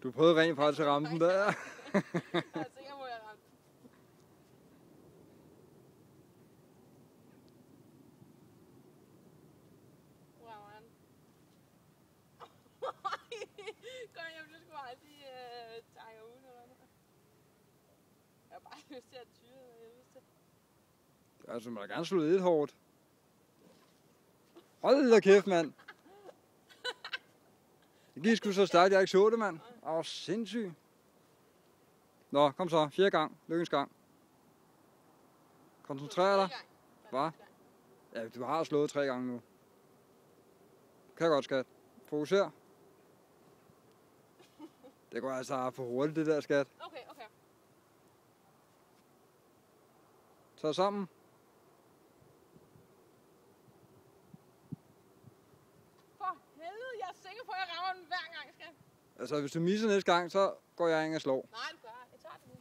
Du prøvede rent faktisk at ramme den der. Jeg er sikker på, at jeg ramte. Kom hjem, du skulle aldrig takke uden eller noget. Jeg har bare lyst til at tyre, jeg har lyst til. Altså, man må da gerne slå lidt hårdt. Hold da kæft, mand. Det gik sgu så stærkt, jeg ikke så det, mand. Åh, sindssygt. Nå, kom så. 4. gang. Lykkens gang. Koncentrer dig. Hvad? Ja, du har slået 3 gange nu. Kan godt, skat. Fokuser. Det går altså for hurtigt, det der, skat. Okay. Tag sammen. For helvede, jeg er sikker på, at jeg rammer den hver gang, skat. Altså, hvis du misser næste gang, så går jeg ind og slår. Nej, du gør. Jeg tager det nu.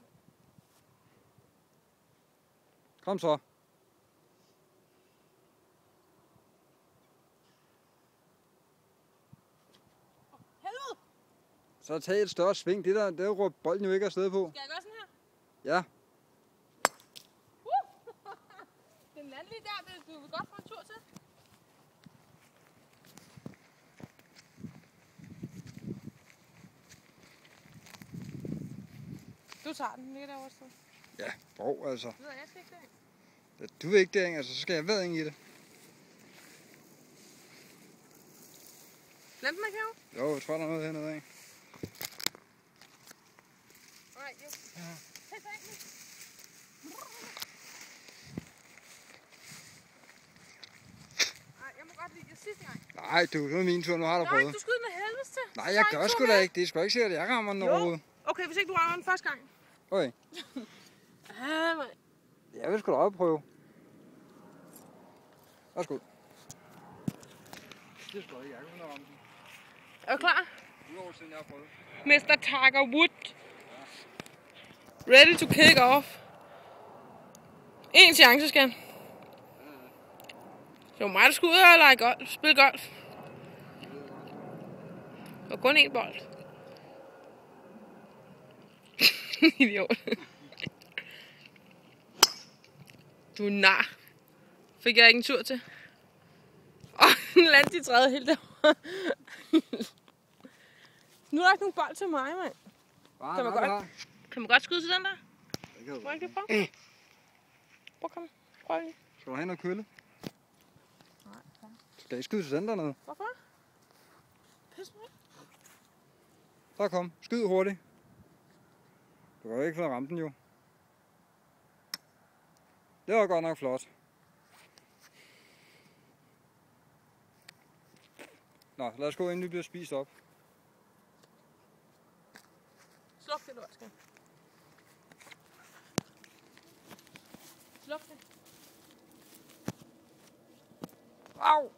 Kom så. Helvede! Så tag et større sving. Det der råber bolden jo ikke afsted på. Skal jeg gøre sådan her? Ja. Den anden lige der, du vil godt få en tur til. Du tager den, ligger derovre et sted. Ja, brug altså. Jeg skal ikke derind. Ja, du vil ikke derind, altså, så skal jeg være ind i det. Glemte man ikke? Jo, jeg tror, der er noget hernede af. Alright, jo. Ja. Tag ind. Jeg må godt lide det sidste gang. Nej, du, nu er min tur, nu har du prøvet. Nej, du skyder med helvedes til. Nej, jeg gør sgu da ikke. Det er sgu ikke sikkert, at jeg rammer den overhovedet. Okay, hvis ikke du rammer den første gang. Okay. Jeg vil sgu da også prøve. Værsgo. Det er sgu ikke, jeg kan ramme den. Er du klar? Udover siden jeg har prøvet. Mr. Tiger Wood. Ready to kick off. En chance, skal. Det var mig, der skulle ud og lege golf. Spille golf. Og kun én bold. Idiot. Du er nar. Fik jeg ikke en tur til. Den landte i træet helt derovre. Nu er der ikke nogen bold til mig, mand. Kan man godt skyde til den der? Det kan du. Må jeg ikke prøve? Prøv at komme. Prøv lige. Skal du have noget kølle? Nej, kom. Skal I skyde til den dernede? Hvorfor? Pis mig. Så kom. Skyd hurtigt. Du kan jo ikke få at ramme den jo. Det var godt nok flot. Nå, lad os gå inden vi bliver spist op. Sluk det lort, skal. Sluk det. Au!